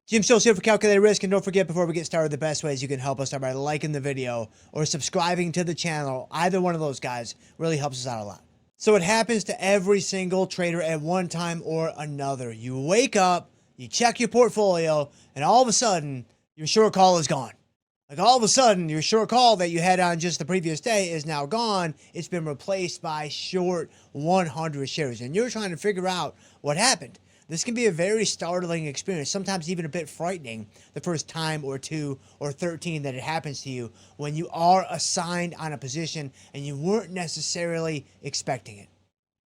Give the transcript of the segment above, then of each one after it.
Jim Schultz here for Calculated Risk, and don't forget, before we get started, the best ways you can help us are by liking the video or subscribing to the channel. Either one of those guys really helps us out a lot. So it happens to every single trader at one time or another. You wake up, you check your portfolio, and all of a sudden, your short call is gone. Like all of a sudden, your short call that you had on just the previous day is now gone. It's been replaced by short 100 shares, and you're trying to figure out what happened. This can be a very startling experience, sometimes even a bit frightening the first time or two or 13 that it happens to you when you are assigned on a position and you weren't necessarily expecting it.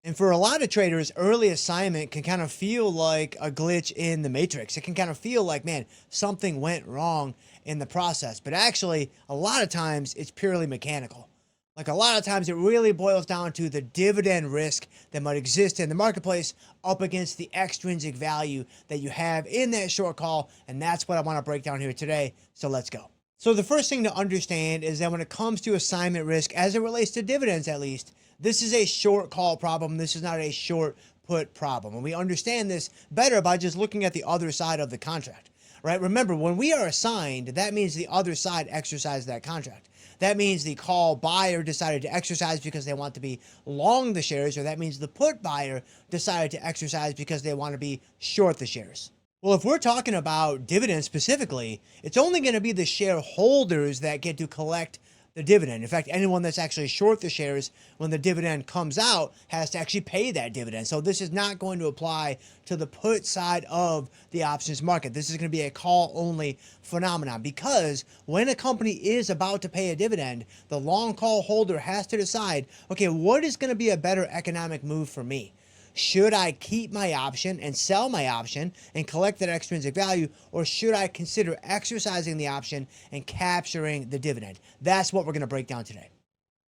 And for a lot of traders, early assignment can kind of feel like a glitch in the matrix. It can kind of feel like, man, something went wrong in the process. But actually, a lot of times it's purely mechanical. Like a lot of times it really boils down to the dividend risk that might exist in the marketplace up against the extrinsic value that you have in that short call. And that's what I want to break down here today. So let's go. So the first thing to understand is that when it comes to assignment risk, as it relates to dividends at least, this is a short call problem. This is not a short put problem. And we understand this better by just looking at the other side of the contract, right? Remember, when we are assigned, that means the other side exercised that contract. That means the call buyer decided to exercise because they want to be long the shares, or that means the put buyer decided to exercise because they want to be short the shares. Well, if we're talking about dividends specifically, it's only going to be the shareholders that get to collect the dividend. In fact, anyone that's actually short the shares when the dividend comes out has to actually pay that dividend. So this is not going to apply to the put side of the options market. This is going to be a call only phenomenon, because when a company is about to pay a dividend, the long call holder has to decide, okay, what is going to be a better economic move for me? Should I keep my option and sell my option and collect that extrinsic value, or should I consider exercising the option and capturing the dividend? That's what we're going to break down today.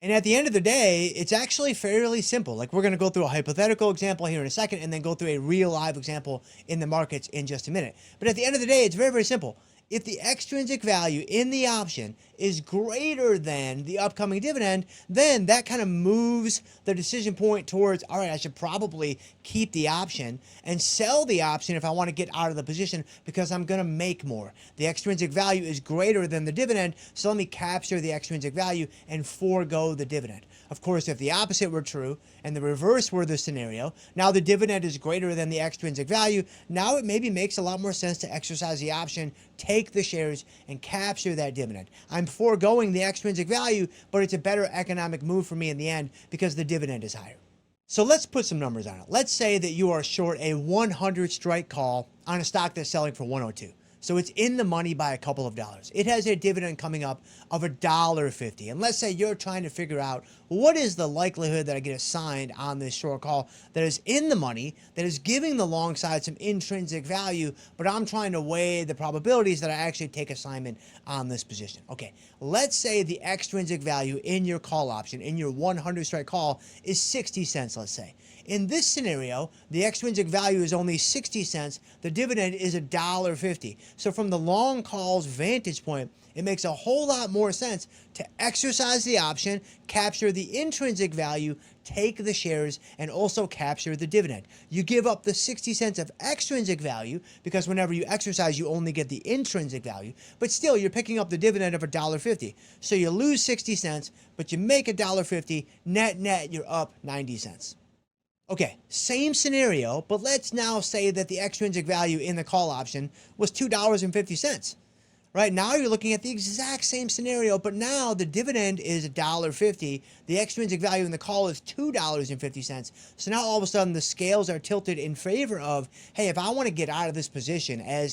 And at the end of the day, it's actually fairly simple. Like, we're going to go through a hypothetical example here in a second and then go through a real live example in the markets in just a minute. But at the end of the day, it's very, very simple. If the extrinsic value in the option is greater than the upcoming dividend, then that kind of moves the decision point towards, all right, I should probably keep the option and sell the option if I want to get out of the position because I'm going to make more. The extrinsic value is greater than the dividend, so let me capture the extrinsic value and forego the dividend. Of course, if the opposite were true and the reverse were the scenario, now the dividend is greater than the extrinsic value, now it maybe makes a lot more sense to exercise the option, take the shares, and capture that dividend. I'm foregoing the extrinsic value, but it's a better economic move for me in the end because the dividend is higher. So let's put some numbers on it. Let's say that you are short a 100 strike call on a stock that's selling for 102. So it's in the money by a couple of dollars. It has a dividend coming up of $1.50. And let's say you're trying to figure out, what is the likelihood that I get assigned on this short call that is in the money, that is giving the long side some intrinsic value, but I'm trying to weigh the probabilities that I actually take assignment on this position. Okay, let's say the extrinsic value in your call option, in your 100 strike call, is 60 cents, let's say. In this scenario, the extrinsic value is only 60 cents. The dividend is $1.50. So from the long call's vantage point, it makes a whole lot more sense to exercise the option, capture the intrinsic value, take the shares, and also capture the dividend. You give up the 60 cents of extrinsic value because whenever you exercise, you only get the intrinsic value, but still you're picking up the dividend of $1.50. So you lose 60 cents, but you make $1.50. Net, you're up 90 cents. Okay, same scenario, but let's now say that the extrinsic value in the call option was $2.50. Right now you're looking at the exact same scenario, but now the dividend is $1.50. The extrinsic value in the call is $2.50. So now all of a sudden the scales are tilted in favor of, hey, if I want to get out of this position as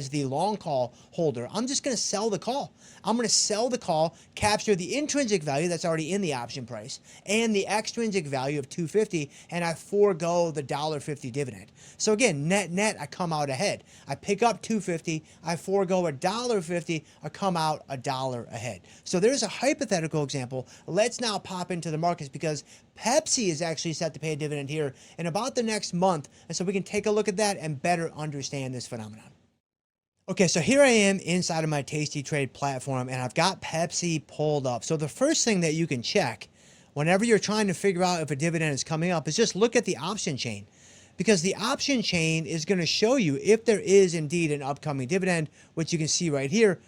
the long call holder, I'm just going to sell the call. I'm going to sell the call, capture the intrinsic value that's already in the option price and the extrinsic value of $2.50, and I forego the $1.50 dividend. So again, net, I come out ahead. I pick up $2.50, I forego $1.50, I come out $1 ahead. So there's a hypothetical example. Let's now pop into the markets because Pepsi is actually set to pay a dividend here in about the next month, and so we can take a look at that and better understand this phenomenon. Okay, so here I am inside of my Tasty Trade platform, and I've got Pepsi pulled up. So the first thing that you can check whenever you're trying to figure out if a dividend is coming up is just look at the option chain. because the option chain is going to show you if there is indeed an upcoming dividend, which you can see right here,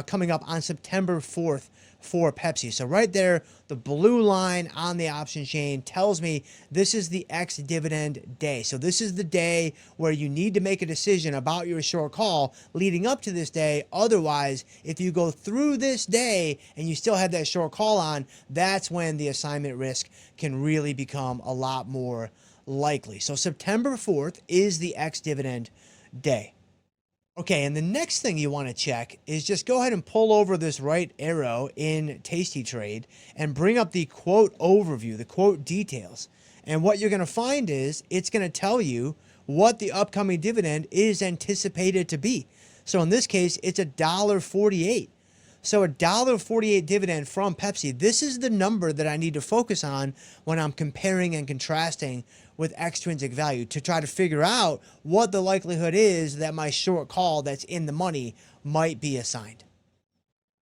coming up on September 4th for Pepsi. So right there, the blue line on the option chain tells me this is the ex-dividend day. So this is the day where you need to make a decision about your short call leading up to this day. Otherwise, if you go through this day and you still have that short call on, that's when the assignment risk can really become a lot more likely. So September 4th is the ex-dividend day. Okay, and the next thing you want to check is just go ahead and pull over this right arrow in tastytrade and bring up the quote overview, the quote details. And what you're going to find is it's going to tell you what the upcoming dividend is anticipated to be. So in this case, it's $1.48. So $1.48 dividend from Pepsi. This is the number that I need to focus on when I'm comparing and contrasting with extrinsic value to try to figure out what the likelihood is that my short call that's in the money might be assigned.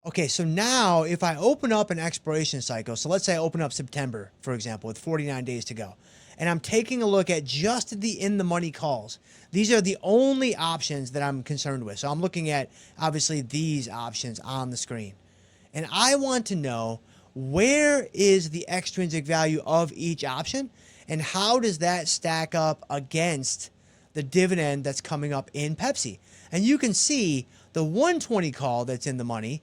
Okay, so now if I open up an expiration cycle, so let's say I open up September, for example, with 49 days to go, and I'm taking a look at just the in-the-money calls. These are the only options that I'm concerned with. So I'm looking at, obviously, these options on the screen. And I want to know where is the extrinsic value of each option, and how does that stack up against the dividend that's coming up in Pepsi. And you can see the 120 call that's in the money.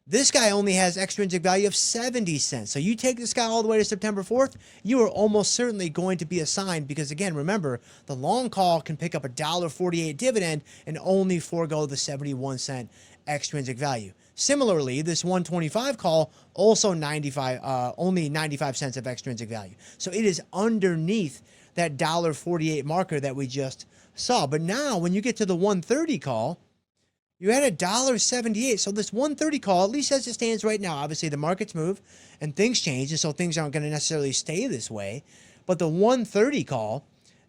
This guy only has extrinsic value of 70 cents. So you take this guy all the way to September 4th, you are almost certainly going to be assigned because, again, remember, the long call can pick up $1.48 dividend and only forego the 71 cent extrinsic value. Similarly, this 125 call also only 95 cents of extrinsic value. So it is underneath that $1.48 marker that we just saw. But now when you get to the 130 call, you had $1.78. So this 130 call, at least as it stands right now, obviously the markets move and things change, and so things aren't going to necessarily stay this way. But the 130 call,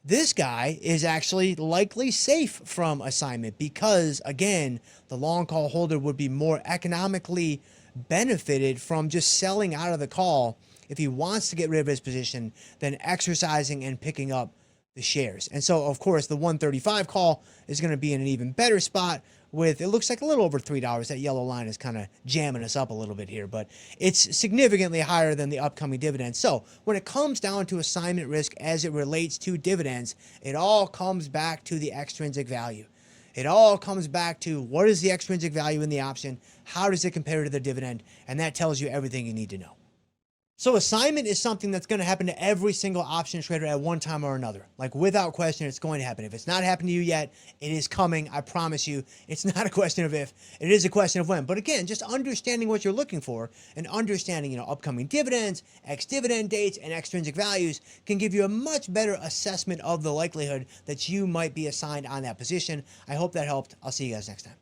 this guy is actually likely safe from assignment because, again, the long call holder would be more economically benefited from just selling out of the call if he wants to get rid of his position than exercising and picking up the shares. And so, of course, the 135 call is going to be in an even better spot with, it looks like a little over $3. That yellow line is kind of jamming us up a little bit here, but it's significantly higher than the upcoming dividend. So when it comes down to assignment risk as it relates to dividends, it all comes back to the extrinsic value. It all comes back to what is the extrinsic value in the option, how does it compare to the dividend, and that tells you everything you need to know. So assignment is something that's going to happen to every single option trader at one time or another. Like, without question, it's going to happen. If it's not happened to you yet, it is coming. I promise you. It's not a question of if, it is a question of when. But again, just understanding what you're looking for and understanding, upcoming dividends, ex-dividend dates, and extrinsic values can give you a much better assessment of the likelihood that you might be assigned on that position. I hope that helped. I'll see you guys next time.